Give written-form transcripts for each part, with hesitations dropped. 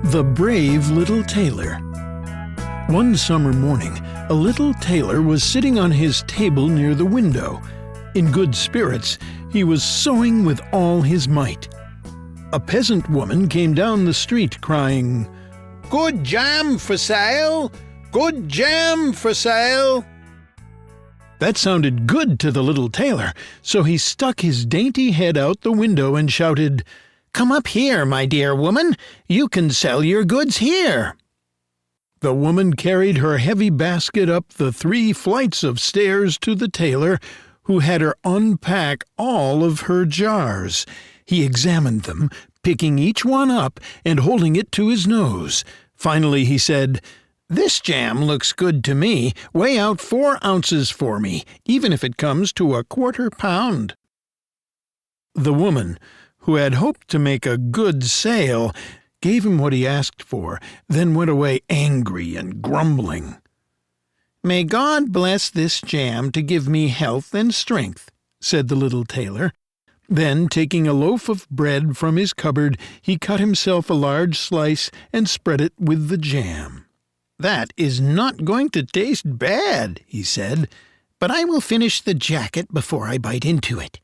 The Brave Little Tailor. One summer morning, a little tailor was sitting on his table near the window. In good spirits, he was sewing with all his might. A peasant woman came down the street crying, "Good jam for sale! Good jam for sale!" That sounded good to the little tailor, so he stuck his dainty head out the window and shouted, "Come up here, my dear woman. You can sell your goods here." The woman carried her heavy basket up the 3 flights of stairs to the tailor, who had her unpack all of her jars. He examined them, picking each one up and holding it to his nose. Finally he said, "This jam looks good to me. Weigh out 4 ounces for me, even if it comes to a quarter pound." The woman, who had hoped to make a good sale, gave him what he asked for, then went away angry and grumbling. "May God bless this jam to give me health and strength," said the little tailor. Then, taking a loaf of bread from his cupboard, he cut himself a large slice and spread it with the jam. "That is not going to taste bad," he said, "but I will finish the jacket before I bite into it."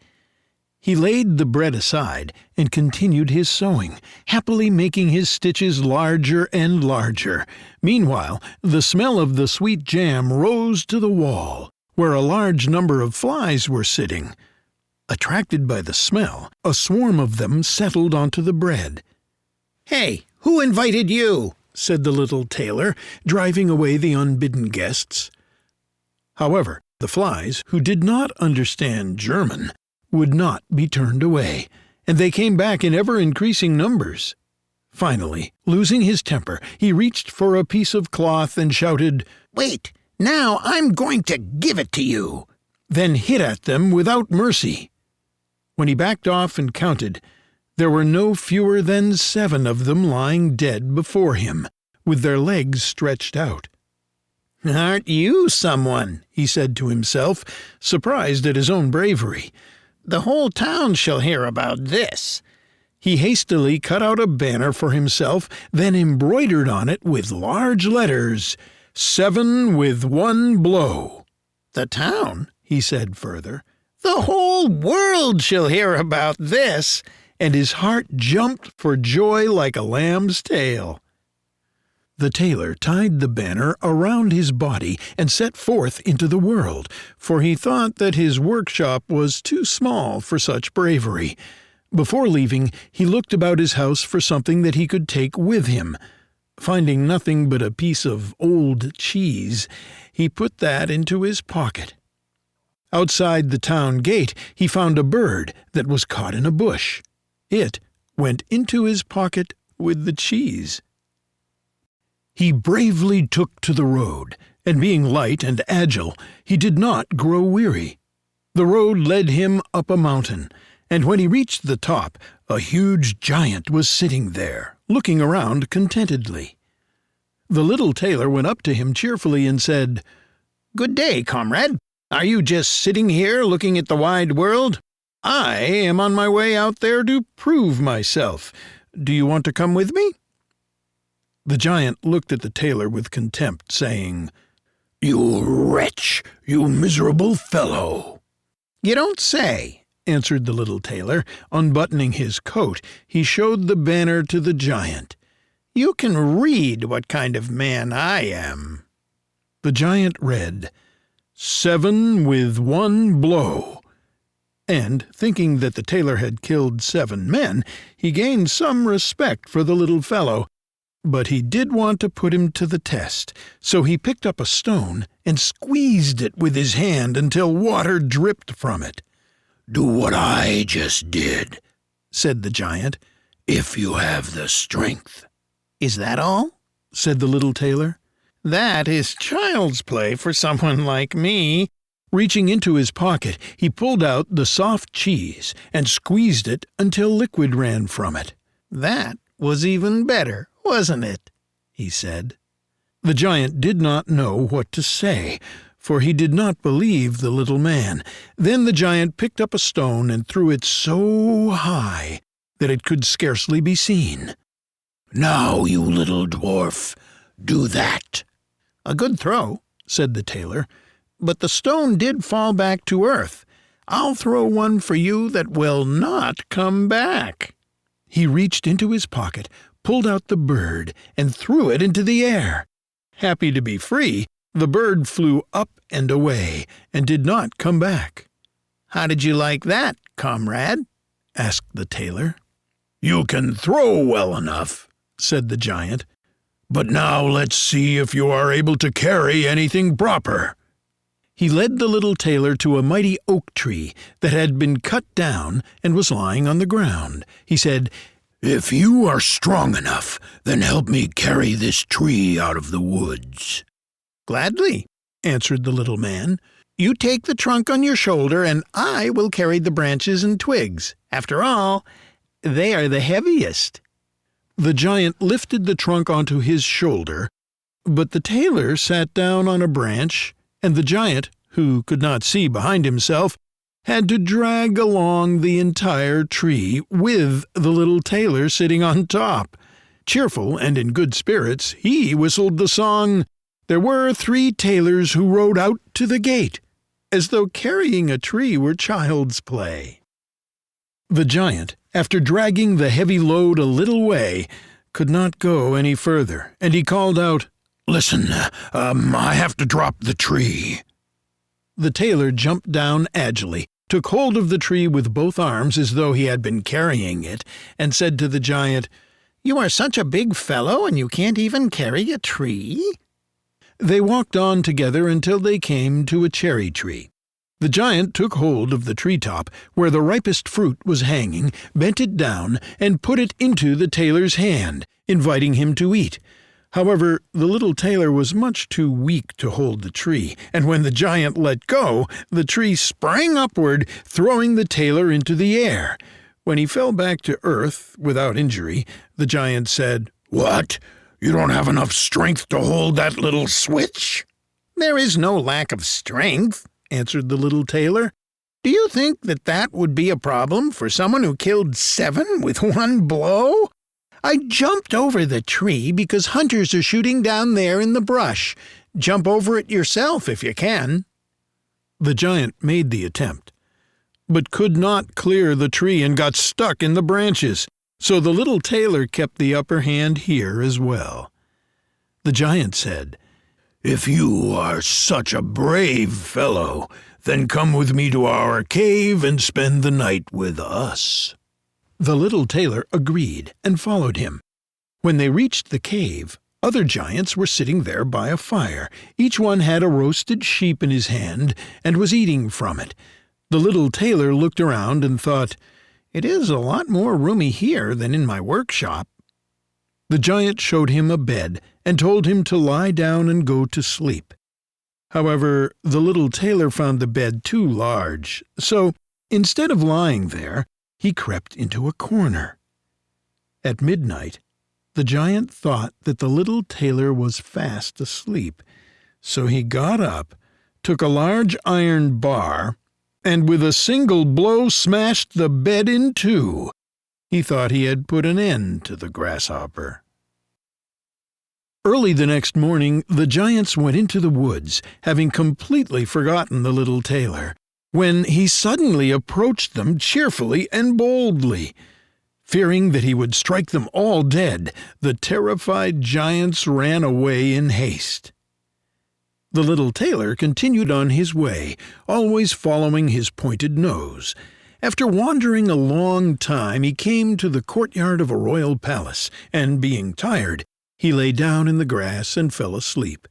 He laid the bread aside and continued his sewing, happily making his stitches larger and larger. Meanwhile, the smell of the sweet jam rose to the wall, where a large number of flies were sitting. Attracted by the smell, a swarm of them settled onto the bread. "Hey, who invited you?" said the little tailor, driving away the unbidden guests. However, the flies, who did not understand German, would not be turned away, and they came back in ever-increasing numbers. Finally, losing his temper, he reached for a piece of cloth and shouted, "Wait! Now I'm going to give it to you!" then hit at them without mercy. When he backed off and counted, there were no fewer than 7 of them lying dead before him, with their legs stretched out. "Aren't you someone?" he said to himself, surprised at his own bravery. "The whole town shall hear about this." He hastily cut out a banner for himself, then embroidered on it with large letters, "7 with 1 blow." "The town?" he said further. "The whole world shall hear about this," and his heart jumped for joy like a lamb's tail. The tailor tied the banner around his body and set forth into the world, for he thought that his workshop was too small for such bravery. Before leaving, he looked about his house for something that he could take with him. Finding nothing but a piece of old cheese, he put that into his pocket. Outside the town gate, he found a bird that was caught in a bush. It went into his pocket with the cheese. He bravely took to the road, and being light and agile, he did not grow weary. The road led him up a mountain, and when he reached the top, a huge giant was sitting there, looking around contentedly. The little tailor went up to him cheerfully and said, "Good day, comrade. Are you just sitting here looking at the wide world? I am on my way out there to prove myself. Do you want to come with me?" The giant looked at the tailor with contempt, saying, "You wretch! You miserable fellow!" "You don't say," answered the little tailor. Unbuttoning his coat, he showed the banner to the giant. "You can read what kind of man I am." The giant read, "7 with 1 blow." And, thinking that the tailor had killed 7 men, he gained some respect for the little fellow. But he did want to put him to the test, so he picked up a stone and squeezed it with his hand until water dripped from it. "Do what I just did," said the giant, "if you have the strength." "Is that all?" said the little tailor. "That is child's play for someone like me." Reaching into his pocket, he pulled out the soft cheese and squeezed it until liquid ran from it. "That was even better, wasn't it?" he said. The giant did not know what to say, for he did not believe the little man. Then the giant picked up a stone and threw it so high that it could scarcely be seen. "Now, you little dwarf, do that." "A good throw," said the tailor, "but the stone did fall back to earth. I'll throw one for you that will not come back." He reached into his pocket, pulled out the bird, and threw it into the air. Happy to be free, the bird flew up and away, and did not come back. "How did you like that, comrade?" asked the tailor. "You can throw well enough," said the giant. "But now let's see if you are able to carry anything proper." He led the little tailor to a mighty oak tree that had been cut down and was lying on the ground. He said, "If you are strong enough, then help me carry this tree out of the woods." "Gladly," answered the little man. "You take the trunk on your shoulder, and I will carry the branches and twigs. After all, they are the heaviest." The giant lifted the trunk onto his shoulder, but the tailor sat down on a branch, and the giant, who could not see behind himself, had to drag along the entire tree with the little tailor sitting on top. Cheerful and in good spirits, he whistled the song, "There were 3 tailors who rode out to the gate," as though carrying a tree were child's play. The giant, after dragging the heavy load a little way, could not go any further, and he called out, "Listen, I have to drop the tree." The tailor jumped down agilely, took hold of the tree with both arms as though he had been carrying it, and said to the giant, "You are such a big fellow, and you can't even carry a tree?" They walked on together until they came to a cherry tree. The giant took hold of the treetop, where the ripest fruit was hanging, bent it down, and put it into the tailor's hand, inviting him to eat. However, the little tailor was much too weak to hold the tree, and when the giant let go, the tree sprang upward, throwing the tailor into the air. When he fell back to earth without injury, the giant said, "What? You don't have enough strength to hold that little switch?" "There is no lack of strength," answered the little tailor. "Do you think that would be a problem for someone who killed 7 with one blow? I jumped over the tree because hunters are shooting down there in the brush. Jump over it yourself if you can." The giant made the attempt, but could not clear the tree and got stuck in the branches, so the little tailor kept the upper hand here as well. The giant said, "If you are such a brave fellow, then come with me to our cave and spend the night with us." The little tailor agreed and followed him. When they reached the cave, other giants were sitting there by a fire. Each one had a roasted sheep in his hand and was eating from it. The little tailor looked around and thought, "It is a lot more roomy here than in my workshop." The giant showed him a bed and told him to lie down and go to sleep. However, the little tailor found the bed too large, so instead of lying there, he crept into a corner. At midnight, the giant thought that the little tailor was fast asleep, so he got up, took a large iron bar, and with a single blow smashed the bed in 2. He thought he had put an end to the grasshopper. Early the next morning, the giants went into the woods, having completely forgotten the little tailor, when he suddenly approached them cheerfully and boldly. Fearing that he would strike them all dead, the terrified giants ran away in haste. The little tailor continued on his way, always following his pointed nose. After wandering a long time, he came to the courtyard of a royal palace, and being tired, he lay down in the grass and fell asleep.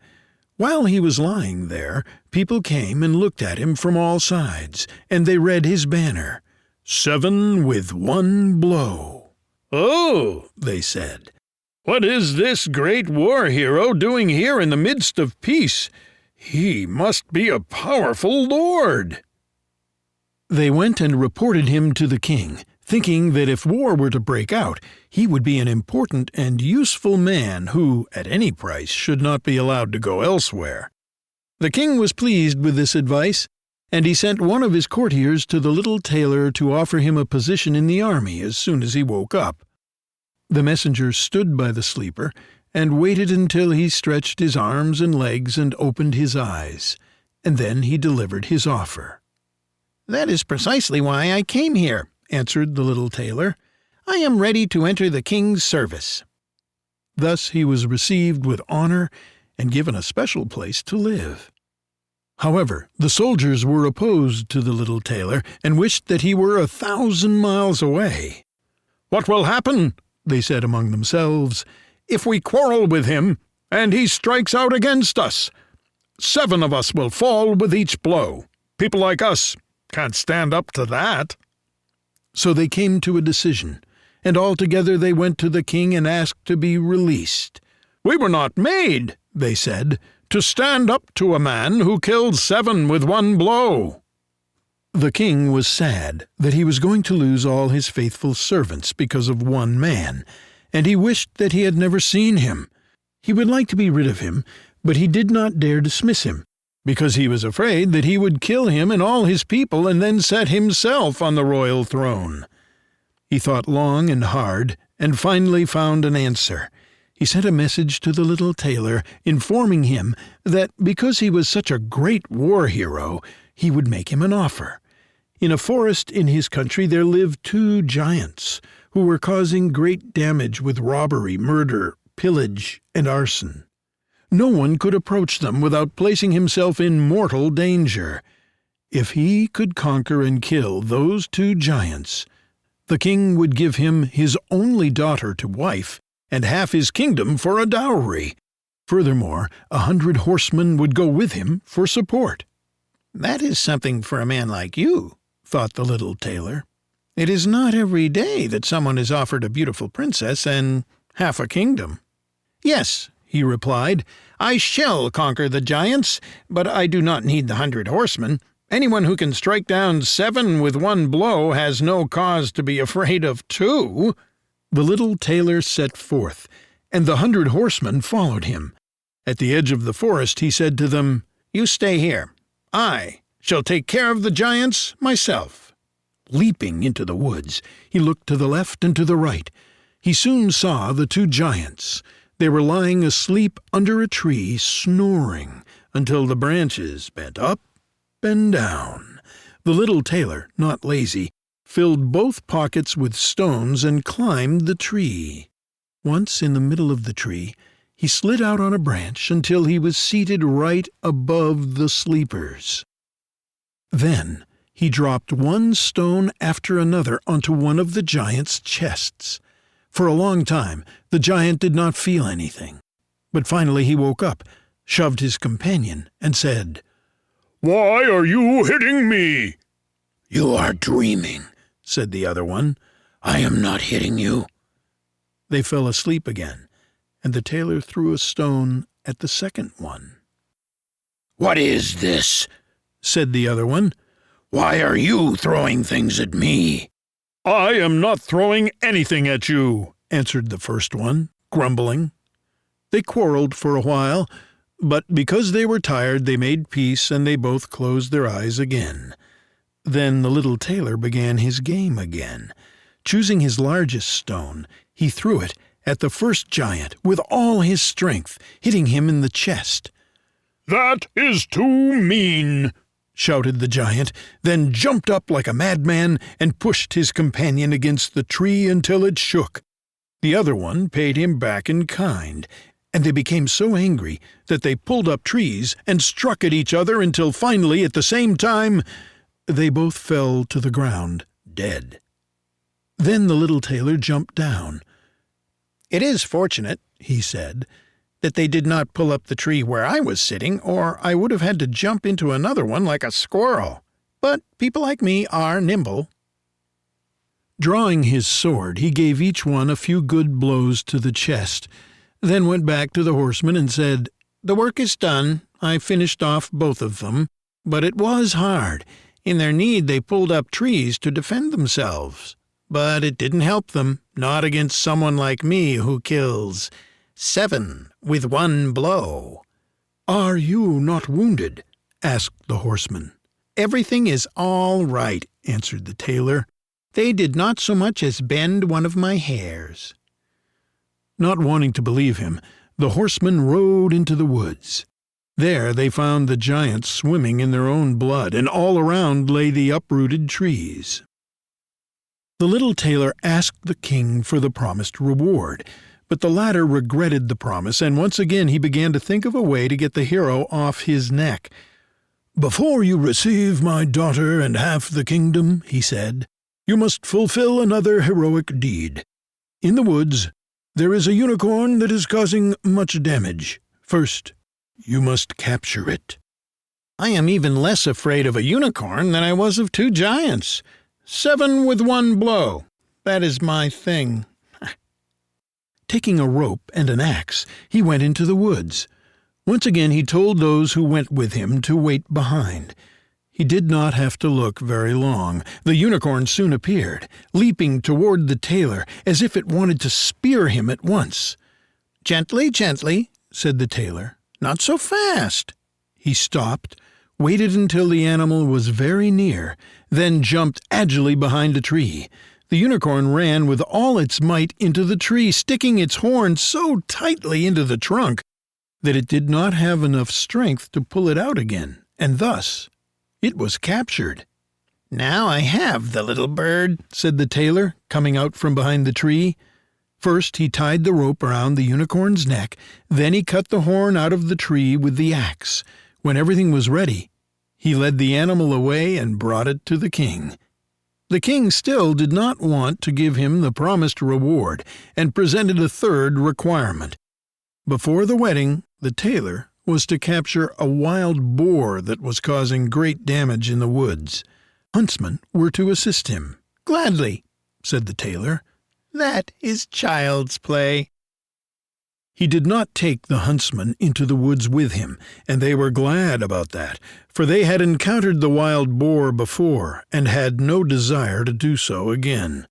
While he was lying there, people came and looked at him from all sides, and they read his banner, 7 with 1 blow. "Oh," they said, "what is this great war hero doing here in the midst of peace? He must be a powerful lord." They went and reported him to the king, thinking that if war were to break out, he would be an important and useful man who, at any price, should not be allowed to go elsewhere. The king was pleased with this advice, and he sent one of his courtiers to the little tailor to offer him a position in the army as soon as he woke up. The messenger stood by the sleeper and waited until he stretched his arms and legs and opened his eyes, and then he delivered his offer. "That is precisely why I came here," answered the little tailor. "I am ready to enter the king's service." Thus he was received with honor and given a special place to live. However, the soldiers were opposed to the little tailor and wished that he were 1,000 miles away. "What will happen," they said among themselves, "if we quarrel with him and he strikes out against us? 7 of us will fall with each blow. People like us can't stand up to that." So they came to a decision, and all together they went to the king and asked to be released. "We were not made," they said, "to stand up to a man who killed 7 with one blow." The king was sad that he was going to lose all his faithful servants because of one man, and he wished that he had never seen him. He would like to be rid of him, but he did not dare dismiss him, because he was afraid that he would kill him and all his people and then set himself on the royal throne. He thought long and hard, and finally found an answer. He sent a message to the little tailor, informing him that because he was such a great war hero, he would make him an offer. In a forest in his country there lived 2 giants, who were causing great damage with robbery, murder, pillage, and arson. No one could approach them without placing himself in mortal danger. If he could conquer and kill those 2 giants, the king would give him his only daughter to wife and half his kingdom for a dowry. Furthermore, 100 horsemen would go with him for support. "That is something for a man like you," thought the little tailor. "It is not every day that someone is offered a beautiful princess and half a kingdom." "Yes," he replied, "I shall conquer the giants, but I do not need the 100 horsemen. Anyone who can strike down 7 with one blow has no cause to be afraid of 2. The little tailor set forth, and the 100 horsemen followed him. At the edge of the forest he said to them, "You stay here. I shall take care of the giants myself." Leaping into the woods, he looked to the left and to the right. He soon saw the 2 giants. They were lying asleep under a tree, snoring, until the branches bent up and down. The little tailor, not lazy, filled both pockets with stones and climbed the tree. Once in the middle of the tree, he slid out on a branch until he was seated right above the sleepers. Then he dropped one stone after another onto one of the giant's chests. For a long time the giant did not feel anything, but finally he woke up, shoved his companion, and said, "Why are you hitting me?" "You are dreaming," said the other one. "I am not hitting you." They fell asleep again, and the tailor threw a stone at the second one. "What is this?" said the other one. "Why are you throwing things at me?" "I am not throwing anything at you," answered the first one, grumbling. They quarreled for a while, but because they were tired they made peace and they both closed their eyes again. Then the little tailor began his game again. Choosing his largest stone, he threw it at the first giant with all his strength, hitting him in the chest. "That is too mean," shouted the giant, then jumped up like a madman and pushed his companion against the tree until it shook. The other one paid him back in kind, and they became so angry that they pulled up trees and struck at each other until finally, at the same time, they both fell to the ground, dead. Then the little tailor jumped down. "It is fortunate," he said, "that they did not pull up the tree where I was sitting, or I would have had to jump into another one like a squirrel. But people like me are nimble." Drawing his sword, he gave each one a few good blows to the chest, then went back to the horsemen and said, "The work is done. I finished off both of them, but it was hard. In their need they pulled up trees to defend themselves. But it didn't help them, not against someone like me who kills 7 with one blow." "Are you not wounded?" asked the horseman. "Everything is all right," answered the tailor. "They did not so much as bend one of my hairs." Not wanting to believe him, the horsemen rode into the woods. There they found the giants swimming in their own blood, and all around lay the uprooted trees. The little tailor asked the king for the promised reward, but the latter regretted the promise, and once again he began to think of a way to get the hero off his neck. "Before you receive my daughter and half the kingdom," he said, "you must fulfill another heroic deed. In the woods there is a unicorn that is causing much damage. First, you must capture it." I am even less afraid of a unicorn than I was of 2 giants. 7 with 1 blow. That is my thing. Taking a rope and an axe, he went into the woods. Once again he told those who went with him to wait behind. He did not have to look very long. The unicorn soon appeared, leaping toward the tailor as if it wanted to spear him at once. "Gently, gently," said the tailor. "Not so fast." He stopped, waited until the animal was very near, then jumped agilely behind a tree. The unicorn ran with all its might into the tree, sticking its horn so tightly into the trunk that it did not have enough strength to pull it out again, and thus it was captured. "Now I have the little bird," said the tailor, coming out from behind the tree. First he tied the rope around the unicorn's neck, then he cut the horn out of the tree with the axe. When everything was ready, he led the animal away and brought it to the king. The king still did not want to give him the promised reward, and presented a third requirement. Before the wedding, the tailor was to capture a wild boar that was causing great damage in the woods. Huntsmen were to assist him. "Gladly," said the tailor. "That is child's play." He did not take the huntsmen into the woods with him, and they were glad about that, for they had encountered the wild boar before and had no desire to do so again.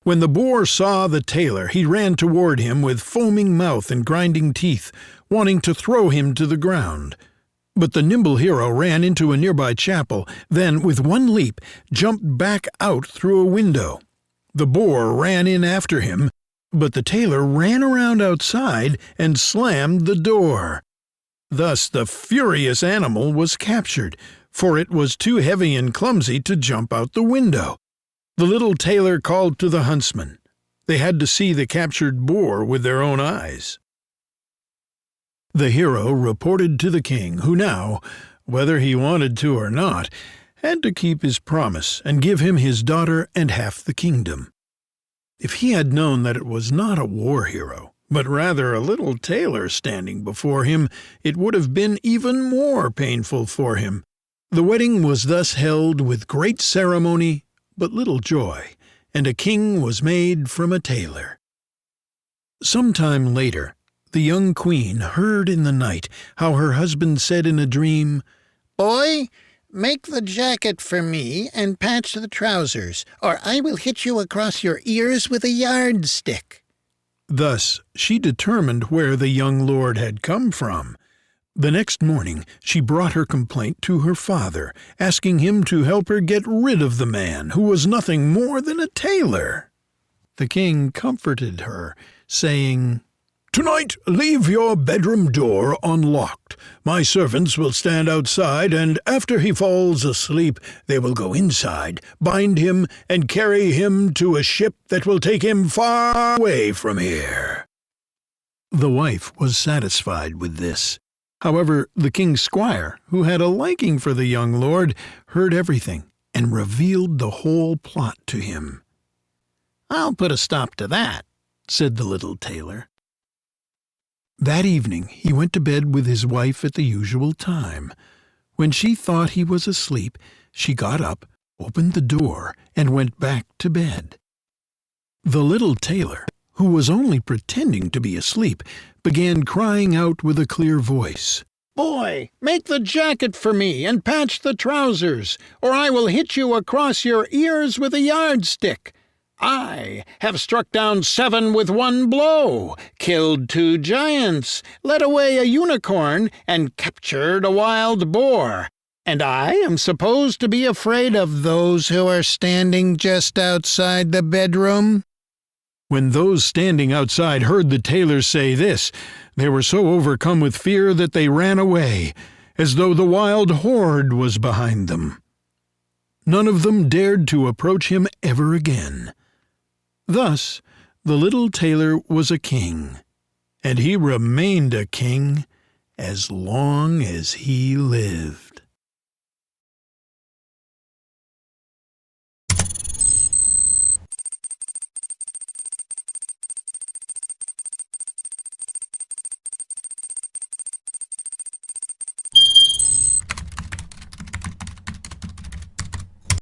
When the boar saw the tailor, he ran toward him with foaming mouth and grinding teeth, wanting to throw him to the ground. But the nimble hero ran into a nearby chapel, then, with one leap, jumped back out through a window. The boar ran in after him, but the tailor ran around outside and slammed the door. Thus the furious animal was captured, for it was too heavy and clumsy to jump out the window. The little tailor called to the huntsmen. They had to see the captured boar with their own eyes. The hero reported to the king, who now, whether he wanted to or not, had to keep his promise and give him his daughter and half the kingdom. If he had known that it was not a war hero, but rather a little tailor standing before him, it would have been even more painful for him. The wedding was thus held with great ceremony, but little joy, and a king was made from a tailor. Some time later, the young queen heard in the night how her husband said in a dream, "Boy, make the jacket for me and patch the trousers, or I will hit you across your ears with a yardstick." Thus she determined where the young lord had come from. The next morning she brought her complaint to her father, asking him to help her get rid of the man who was nothing more than a tailor. The king comforted her, saying, "Tonight leave your bedroom door unlocked. My servants will stand outside, and after he falls asleep they will go inside, bind him, and carry him to a ship that will take him far away from here." The wife was satisfied with this. However, the king's squire, who had a liking for the young lord, heard everything and revealed the whole plot to him. "I'll put a stop to that," said the little tailor. That evening he went to bed with his wife at the usual time. When she thought he was asleep, she got up, opened the door, and went back to bed. The little tailor, who was only pretending to be asleep, began crying out with a clear voice, "Boy, make the jacket for me and patch the trousers, or I will hit you across your ears with a yardstick. I have struck down 7 with 1 blow, killed 2 giants, led away a unicorn, and captured a wild boar. And I am supposed to be afraid of those who are standing just outside the bedroom?" When those standing outside heard the tailor say this, they were so overcome with fear that they ran away, as though the wild horde was behind them. None of them dared to approach him ever again. Thus the little tailor was a king, and he remained a king as long as he lived.